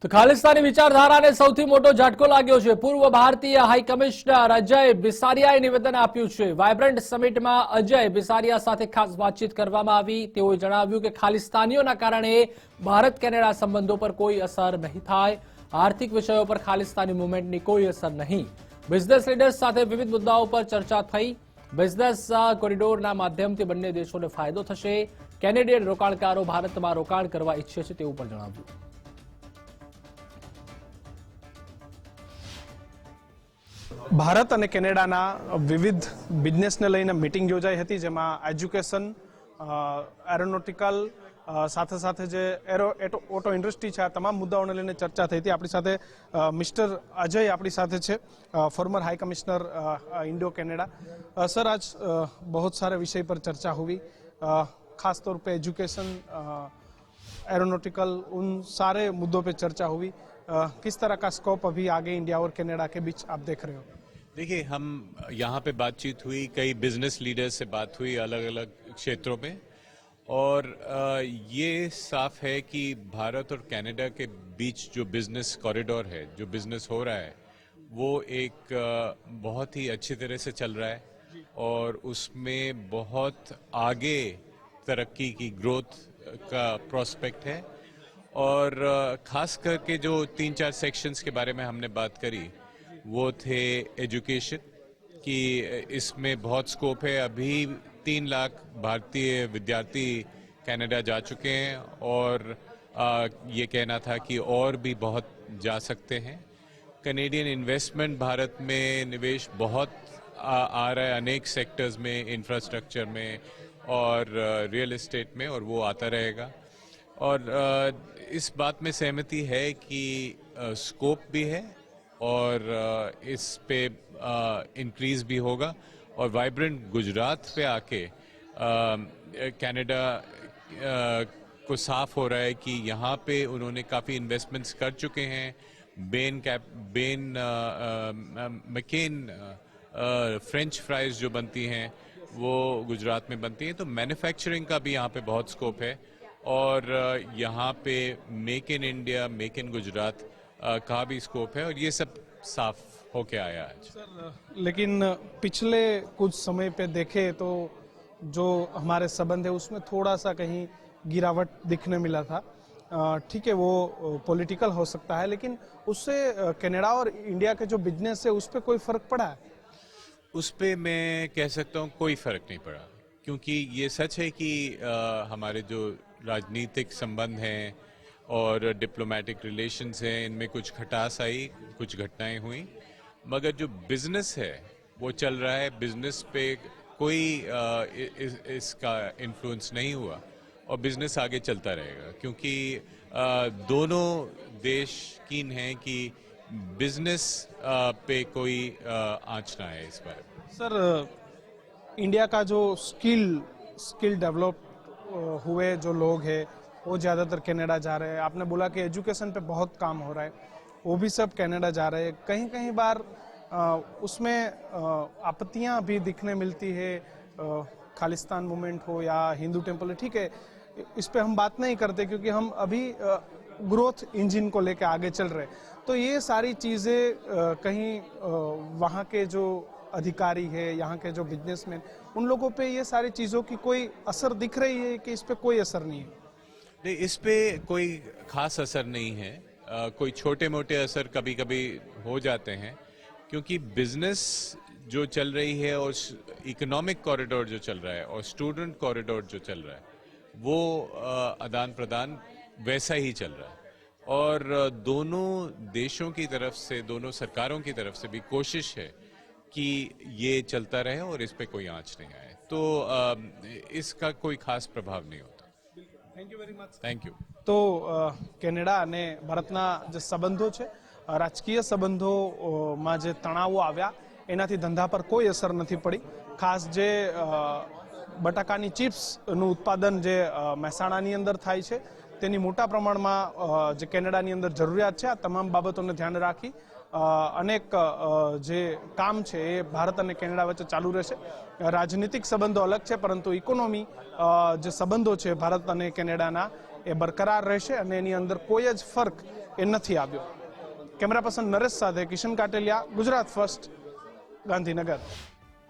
તો ખાલિસ્તાની વિચારધારાને સૌથી મોટો ઝટકો લાગ્યો છે। પૂર્વ ભારતીય હાઈ કમિશનર અજય બિસારિયાએ નિવેદન આપ્યું છે। વાઇબ્રન્ટ સમિટમાં અજય બિસારિયા સાથે ખાસ વાતચીત કરવામાં આવી। તેઓએ જણાવ્યું કે ખાલિસ્તાનીઓના કારણે ભારત કેનેડા સંબંધો પર કોઈ અસર નહીં થાય। આર્થિક વિષયો પર ખાલિસ્તાની મૂવમેન્ટની કોઈ અસર નહીં। બિઝનેસ લીડર્સ સાથે વિવિધ મુદ્દાઓ પર ચર્ચા થઈ। બિઝનેસ કોરિડોરના માધ્યમથી બંને દેશોને ફાયદો થશે। કેનેડિયન રોકાણકારો ભારતમાં રોકાણ કરવા ઈચ્છે છે તેવું પણ જણાવ્યું। ભારત અને કેનેડાના વિવિધ બિઝનેસને લઈને મીટિંગ યોજાઈ હતી, જેમાં એજ્યુકેશન, એરોનોટિકલ સાથે સાથે જે ઓટો ઇન્ડસ્ટ્રી છે, આ તમામ મુદ્દાઓને લઈને ચર્ચા થઈ હતી। આપણી સાથે મિસ્ટર અજય આપણી સાથે છે, farmer high commissioner Indo Canada. Sir, आज बहुत सारे विषय पर चर्चा हुई, खास तौर पे एजुकेशन, एरोनॉटिकल, उन सारे मुद्दों पे चर्चा हुई। किस तरह का स्कोप अभी आगे इंडिया और कनाडा के बीच आप देख रहे हो? देखिए, हम यहाँ पे बातचीत हुई, कई बिजनेस लीडर से बात हुई अलग अलग क्षेत्रों में, और ये साफ है कि भारत और कनाडा के बीच जो बिजनेस कॉरिडोर है, जो बिजनेस हो रहा है, वो एक बहुत ही अच्छी तरह से चल रहा है और उसमें बहुत आगे तरक्की की ग्रोथ का प्रोस्पेक्ट है। और ख़ास करके जो 3-4 सेक्शंस के बारे में हमने बात करी, वो थे एजुकेशन कि इसमें बहुत स्कोप है। अभी 3 लाख भारतीय विद्यार्थी कनाडा जा चुके हैं और ये कहना था कि और भी बहुत जा सकते हैं। कनेडियन इन्वेस्टमेंट भारत में निवेश बहुत आ रहा है, अनेक सेक्टर्स में, इंफ्रास्ट्रक्चर में और रियल एस्टेट में, और वो आता रहेगा। और इस बात में सहमति है कि स्कोप भी है और इस पे इंक्रीज भी होगा। और वाइब्रेंट गुजरात पे आके कनाडा को साफ हो रहा है कि यहाँ पे उन्होंने काफ़ी इन्वेस्टमेंट्स कर चुके हैं। मैकेन फ्रेंच फ्राइज जो बनती हैं वो गुजरात में बनती हैं, तो मैन्युफैक्चरिंग का भी यहाँ पे बहुत स्कोप है। और यहाँ पे make in India, make in Gujarat का भी स्कोप है, और ये सब साफ होके आया है। सर, लेकिन पिछले कुछ समय पे देखे तो जो हमारे संबंध है उसमें थोड़ा सा कहीं गिरावट दिखने मिला था। ठीक है, वो पॉलिटिकल हो सकता है, लेकिन उससे कनाडा और इंडिया के जो बिजनेस है उस पर कोई फर्क पड़ा है? उस पे मैं कह सकता हूँ कोई फर्क नहीं पड़ा, क्योंकि ये सच है कि हमारे जो राजनीतिक संबंध हैं और डिप्लोमेटिक रिलेशंस हैं, इनमें कुछ खटास आई, कुछ घटनाएं हुई, मगर जो बिजनेस है वो चल रहा है। बिजनेस पे कोई इसका इन्फ्लुएंस नहीं हुआ और बिजनेस आगे चलता रहेगा, क्योंकि दोनों देश कीन हैं कि बिजनेस पे कोई आंच ना है इस बार। सर, इंडिया का जो स्किल डेवलप हुए जो लोग हैं वो ज़्यादातर कनाडा जा रहे हैं। आपने बोला कि एजुकेशन पे बहुत काम हो रहा है, वो भी सब कनाडा जा रहे हैं। कहीं कहीं बार उसमें आपत्तियां भी दिखने मिलती है, खालिस्तान मूवमेंट हो या हिंदू टेम्पल, ठीक है, इस पे हम बात नहीं करते क्योंकि हम अभी ग्रोथ इंजन को लेकर आगे चल रहे हैं। तो ये सारी चीज़ें कहीं वहाँ के जो अधिकारी है, यहाँ के जो बिजनेसमैन, उन लोगों पे ये सारी चीज़ों की कोई असर दिख रही है कि इस पे कोई असर नहीं है? नहीं, इस पे कोई खास असर नहीं है। कोई छोटे मोटे असर कभी कभी हो जाते हैं, क्योंकि बिजनेस जो चल रही है और इकोनॉमिक कॉरिडोर जो चल रहा है और स्टूडेंट कॉरिडोर जो चल रहा है, वो आदान प्रदान वैसा ही चल रहा है। और दोनों देशों की तरफ से, दोनों सरकारों की तरफ से भी कोशिश है कि ये चलता रहे और इस पे कोई आंच नहीं आए, तो इसका कोई खास प्रभाव नहीं होता। Thank you very much. Thank you. तो કેનેડા અને ભારતના જે સંબંધો છે, રાજકીય સંબંધોમાં જે તણાવો આવ્યા એનાથી ધંધા પર કોઈ અસર નથી પડી। ખાસ જે બટાકાની ચિપ્સનું ઉત્પાદન જે મહેસાણાની અંદર થાય છે, તેની મોટા પ્રમાણમાં જે કેનેડાની અંદર જરૂરિયાત છે, આ તમામ બાબતોને ધ્યાન રાખી અનેક જે કામ છે એ ભારત અને કેનેડા વચ્ચે ચાલુ રહેશે। રાજનીતિક સંબંધો અલગ છે, પરંતુ ઇકોનોમી જે સંબંધો છે ભારત અને કેનેડાના એ બરકરાર રહેશે અને એની અંદર કોઈ જ ફર્ક એ નથી આવ્યો. કેમેરા પર્સન નરેશ સાથે કિશન કાટેલિયા, ગુજરાત ફર્સ્ટ, ગાંધીનગર.